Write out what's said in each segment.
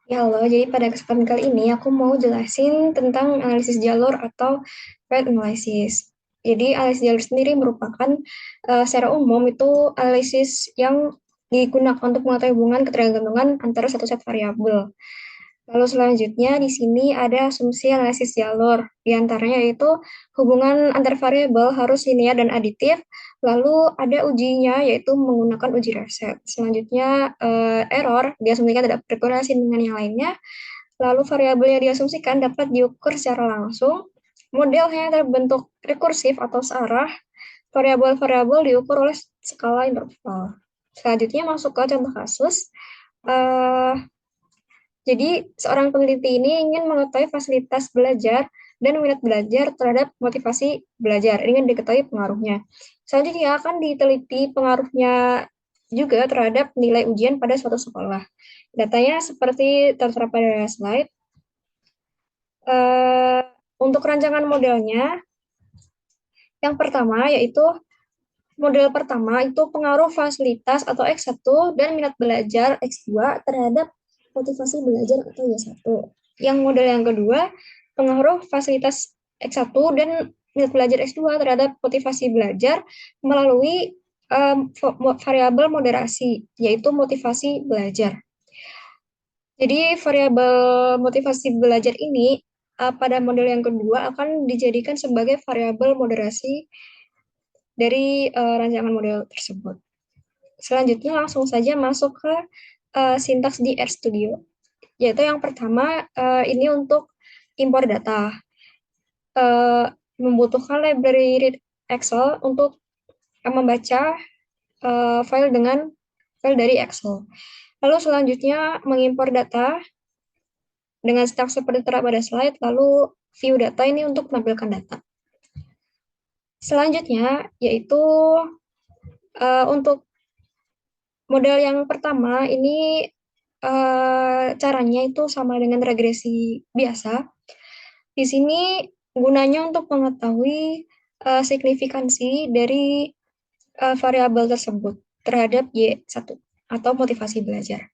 Ya, halo. Jadi pada kesempatan kali ini aku mau jelasin tentang analisis jalur atau path analysis. Jadi analisis jalur sendiri merupakan secara umum itu analisis yang digunakan untuk mengetahui hubungan ketergantungan antara satu set variabel. Lalu selanjutnya di sini ada asumsi analisis jalur. Di antaranya yaitu hubungan antar variabel harus linear dan aditif. Lalu ada ujinya yaitu menggunakan uji reset. Selanjutnya error diasumsikan tidak berkorelasi dengan yang lainnya. Lalu variabel yang diasumsikan dapat diukur secara langsung. Modelnya terbentuk rekursif atau searah. Variabel-variabel diukur oleh skala interval. Selanjutnya masuk ke contoh kasus. Eh, jadi, seorang peneliti ini ingin mengetahui fasilitas belajar dan minat belajar terhadap motivasi belajar. Ingin diketahui pengaruhnya. Selanjutnya akan diteliti pengaruhnya juga terhadap nilai ujian pada suatu sekolah. Datanya seperti tertera pada slide. Eh, untuk rancangan modelnya, yang pertama yaitu model pertama itu pengaruh fasilitas atau X1 dan minat belajar X2 terhadap motivasi belajar atau Y1. Yang model yang kedua, pengaruh fasilitas X1 dan minat belajar X2 terhadap motivasi belajar melalui variabel moderasi, yaitu motivasi belajar. Jadi variabel motivasi belajar ini pada model yang kedua akan dijadikan sebagai variabel moderasi dari rancangan model tersebut. Selanjutnya langsung saja masuk ke sintaks di RStudio, yaitu yang pertama ini untuk impor data. Uh, membutuhkan library read Excel untuk membaca file dari Excel. Lalu selanjutnya mengimpor data dengan sintaks seperti terdapat pada slide, lalu view data ini untuk menampilkan data. Selanjutnya yaitu untuk model yang pertama ini caranya itu sama dengan regresi biasa. Di sini gunanya untuk mengetahui signifikansi dari variabel tersebut terhadap Y1 atau motivasi belajar.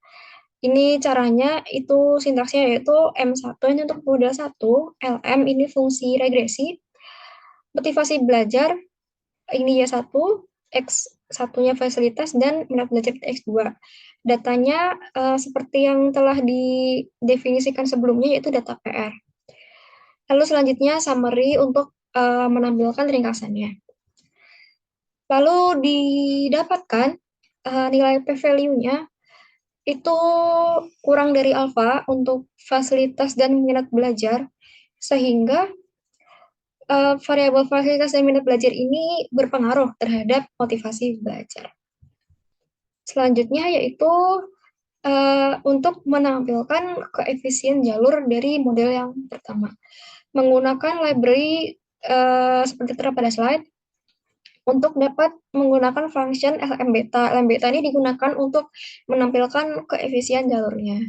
Ini caranya itu sintaksnya yaitu M1 ini untuk model 1, LM ini fungsi regresi, motivasi belajar ini Y1, X1-nya fasilitas, dan minat belajar X2. Datanya seperti yang telah didefinisikan sebelumnya, yaitu data PR. Lalu selanjutnya summary untuk menampilkan ringkasannya. Lalu didapatkan nilai p-value-nya itu kurang dari alfa untuk fasilitas dan minat belajar, sehingga variabel fasilitas dan minat belajar ini berpengaruh terhadap motivasi belajar. Selanjutnya yaitu untuk menampilkan koefisien jalur dari model yang pertama. Menggunakan library seperti terdapat pada slide, untuk dapat menggunakan function LM beta. LM beta ini digunakan untuk menampilkan koefisien jalurnya.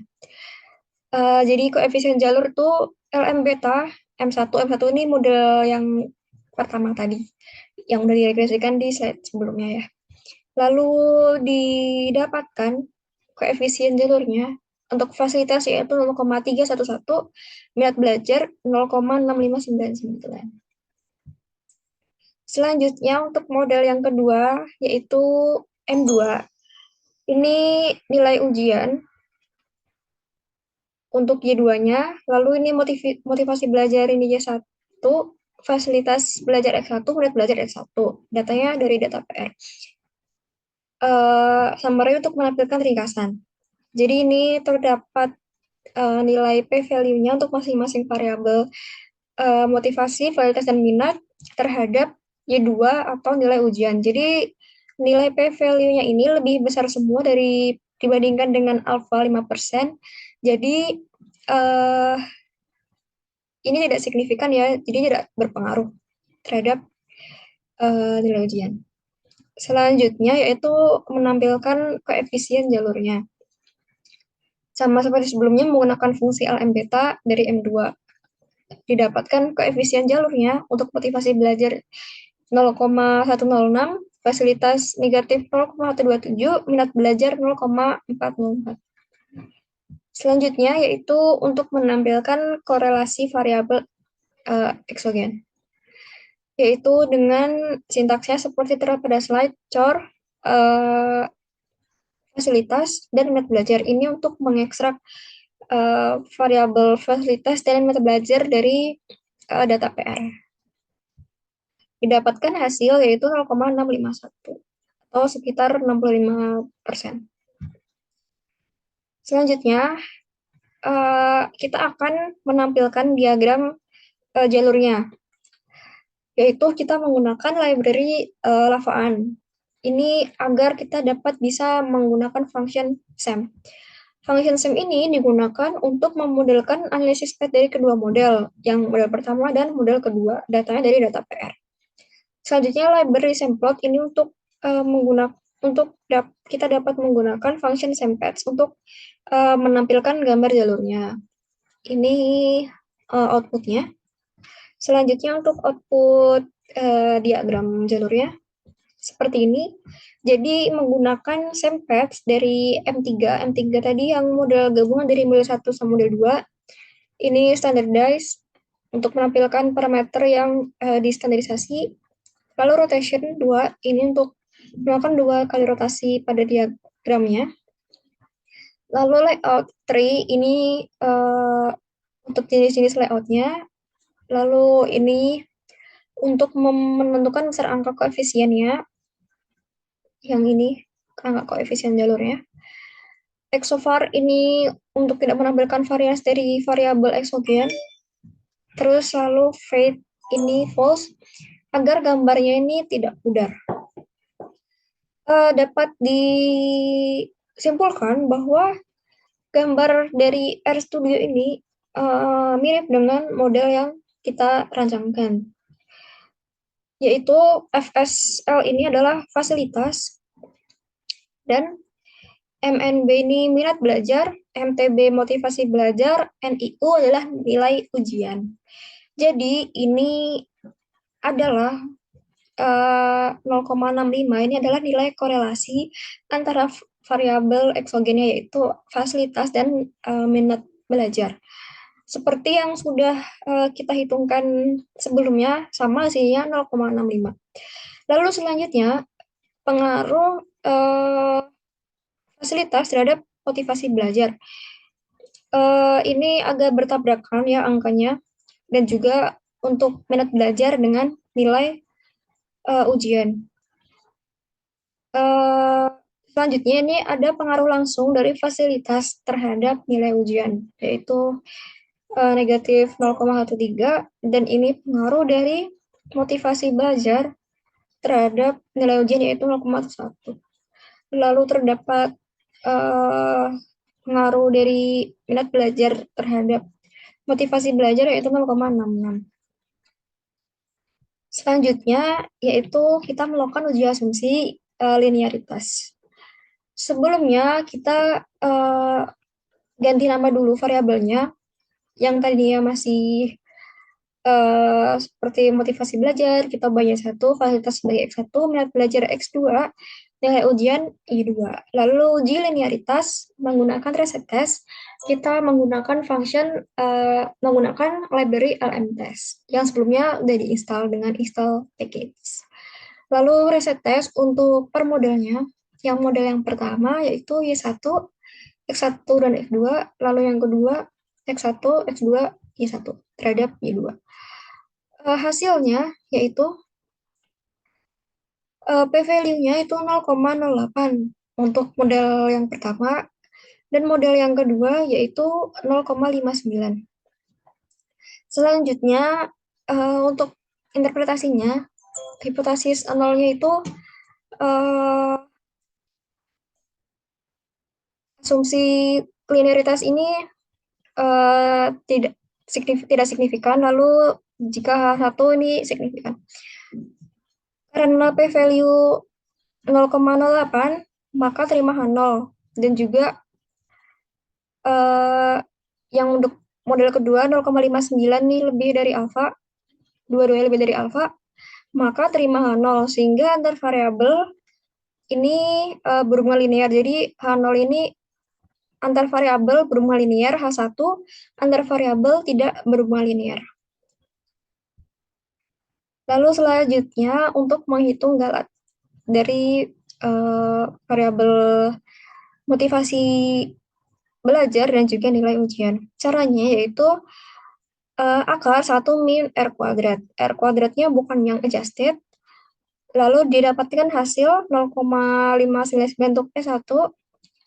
Jadi koefisien jalur itu LM beta, M1. M1 ini model yang pertama tadi, yang udah diregresikan di slide sebelumnya ya. Lalu didapatkan koefisien jalurnya untuk fasilitas yaitu 0,311, minat belajar 0,6599. Selanjutnya untuk model yang kedua yaitu M2. Ini nilai ujian untuk Y2-nya, lalu ini motivasi belajar ini Y1, fasilitas belajar X1, minat belajar X1. Datanya dari data PR. Summary untuk menampilkan ringkasan. Jadi ini terdapat nilai p-value-nya untuk masing-masing variabel motivasi, fasilitas, dan minat terhadap Y2 atau nilai ujian. Jadi nilai p-value-nya ini lebih besar semua dibandingkan dengan alfa 5%. Jadi uh, ini tidak signifikan ya, jadi tidak berpengaruh terhadap nilai ujian. Selanjutnya yaitu menampilkan koefisien jalurnya. Sama seperti sebelumnya menggunakan fungsi LM beta dari M2. Didapatkan koefisien jalurnya untuk motivasi belajar 0,106, fasilitas negatif 0,127, minat belajar 0,404. Selanjutnya yaitu untuk menampilkan korelasi variabel eksogen, yaitu dengan sintaksnya seperti terdapat pada slide core, uh, fasilitas, dan meta belajar. Ini untuk mengekstrak variabel fasilitas dan meta belajar dari data PR. Didapatkan hasil yaitu 0,651 atau sekitar 65%. Selanjutnya, kita akan menampilkan diagram jalurnya, yaitu kita menggunakan library Lavaan. Ini agar kita dapat bisa menggunakan function SEM. Function SEM ini digunakan untuk memodelkan analisis path dari kedua model, yang model pertama dan model kedua, datanya dari data PR. Selanjutnya, library SEMplot ini untuk kita dapat menggunakan function SEMPaths untuk menampilkan gambar jalurnya. Ini outputnya. Selanjutnya untuk output diagram jalurnya seperti ini. Jadi menggunakan SEMPaths dari M3 tadi yang model gabungan dari model 1 sama model 2. Ini standardized untuk menampilkan parameter yang distandarisasi. Lalu rotation 2 ini untuk melakukan 2 kali rotasi pada diagramnya. Lalu layout 3 ini untuk jenis-jenis layoutnya. Lalu ini untuk menentukan besar angka koefisiennya, yang ini angka koefisien jalurnya. Exovar ini untuk tidak menampilkan variasi dari variabel eksogen. Terus lalu fade ini false agar gambarnya ini tidak pudar. Dapat disimpulkan bahwa gambar dari RStudio ini mirip dengan model yang kita rancangkan, yaitu FSL ini adalah fasilitas, dan MNB ini minat belajar, MTB motivasi belajar, NIU adalah nilai ujian. Jadi ini adalah 0,65 ini adalah nilai korelasi antara variabel eksogennya yaitu fasilitas dan minat belajar. Seperti yang sudah kita hitungkan sebelumnya, sama hasilnya 0,65. Lalu selanjutnya, pengaruh fasilitas terhadap motivasi belajar. Ini agak bertabrakan ya angkanya, dan juga untuk minat belajar dengan nilai ujian. Selanjutnya ini ada pengaruh langsung dari fasilitas terhadap nilai ujian, yaitu negatif 0,13, dan ini pengaruh dari motivasi belajar terhadap nilai ujian yaitu 0,1. Lalu terdapat pengaruh dari minat belajar terhadap motivasi belajar yaitu 0,66. Selanjutnya yaitu kita melakukan uji asumsi linearitas. Sebelumnya kita ganti nama dulu variabelnya, yang tadinya masih seperti motivasi belajar, kita ubahnya 1, fasilitas sebagai X1, minat belajar X2, nilai ujian Y2. Lalu uji linearitas menggunakan reset test, kita menggunakan function, menggunakan library lmtest, yang sebelumnya udah diinstal dengan install package. Lalu reset test untuk per modelnya, yang model yang pertama yaitu Y1, X1 dan X2, lalu yang kedua X1, X2, Y1 terhadap Y2. Hasilnya yaitu p-value-nya itu 0,08 untuk model yang pertama, dan model yang kedua yaitu 0,59. Selanjutnya untuk interpretasinya, hipotesis nolnya itu asumsi linearitas ini tidak signifikan, lalu jika H1 ini signifikan. Karena p-value 0,08, maka terima H0. Dan juga yang untuk model kedua 0,59 ini lebih dari alfa, dua-duanya lebih dari alfa, maka terima H0, sehingga antar variabel ini berhubungan linear. Jadi H0 ini antar variabel berhubungan linear, H1 antar variabel tidak berhubungan linear. Lalu selanjutnya untuk menghitung galat dari variabel motivasi belajar dan juga nilai ujian. Caranya yaitu akar 1 min R kuadrat. R kuadratnya bukan yang adjusted, lalu didapatkan hasil 0,599 untuk S1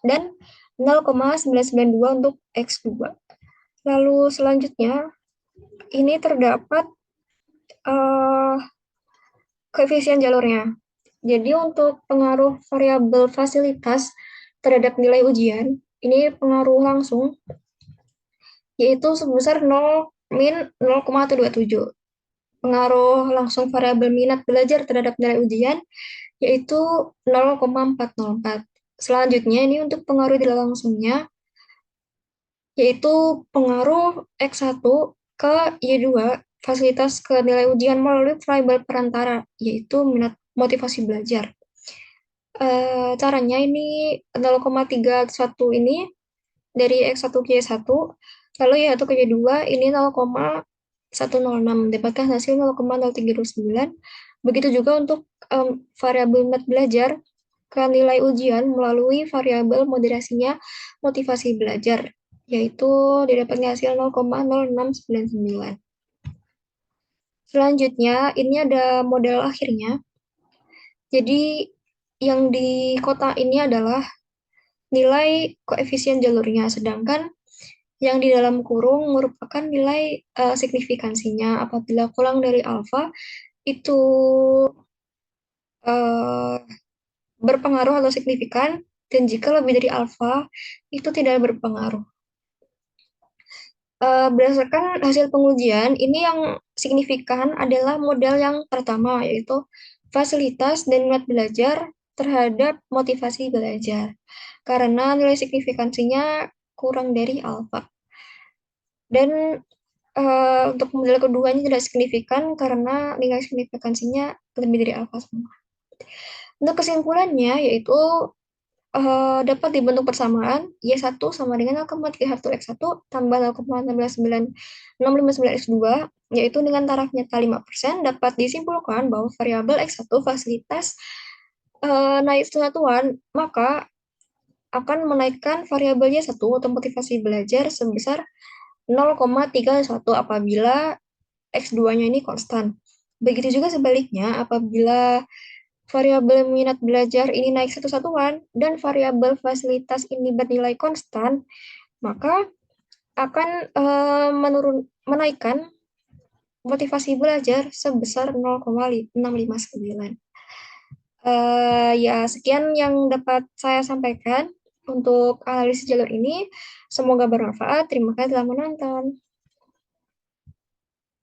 dan 0,992 untuk X2. Lalu selanjutnya, ini terdapat koefisien jalurnya. Jadi untuk pengaruh variabel fasilitas terhadap nilai ujian, ini pengaruh langsung, yaitu sebesar 0 min 0,127. Pengaruh langsung variabel minat belajar terhadap nilai ujian, yaitu 0,404. Selanjutnya, ini untuk pengaruh tidak langsungnya, yaitu pengaruh X1 ke Y2, fasilitas ke nilai ujian melalui variabel perantara, yaitu minat motivasi belajar. Caranya ini 0,31 ini dari X1 ke Y1, lalu Y1 ke Y2 ini 0,106, dapatkan hasil 0,0329. Begitu juga untuk variabel minat belajar ke nilai ujian melalui variabel moderasinya motivasi belajar, yaitu didapatkan hasil 0,0699. Selanjutnya, ini ada model akhirnya. Jadi, yang di kota ini adalah nilai koefisien jalurnya, sedangkan yang di dalam kurung merupakan nilai signifikansinya. Apabila kurang dari alfa, itu uh, berpengaruh atau signifikan, dan jika lebih dari alfa, itu tidak berpengaruh. Berdasarkan hasil pengujian, ini yang signifikan adalah model yang pertama, yaitu fasilitas dan minat belajar terhadap motivasi belajar, karena nilai signifikansinya kurang dari alfa. Dan untuk model keduanya tidak signifikan karena nilai signifikansinya lebih dari alfa semua. Untuk kesimpulannya, yaitu dapat dibentuk persamaan Y1 sama dengan 0,31 X1 tambah 0,19659 X2, yaitu dengan taraf nyata 5%, dapat disimpulkan bahwa variabel X1 fasilitas naik satuan, maka akan menaikkan variabel Y1 atau motivasi belajar sebesar 0,31 apabila X2-nya ini konstan. Begitu juga sebaliknya, apabila variabel minat belajar ini naik satu satuan dan variabel fasilitas ini bernilai konstan, maka akan menaikkan motivasi belajar sebesar 0,659. Ya, sekian yang dapat saya sampaikan untuk analisis jalur ini. Semoga bermanfaat. Terima kasih telah menonton.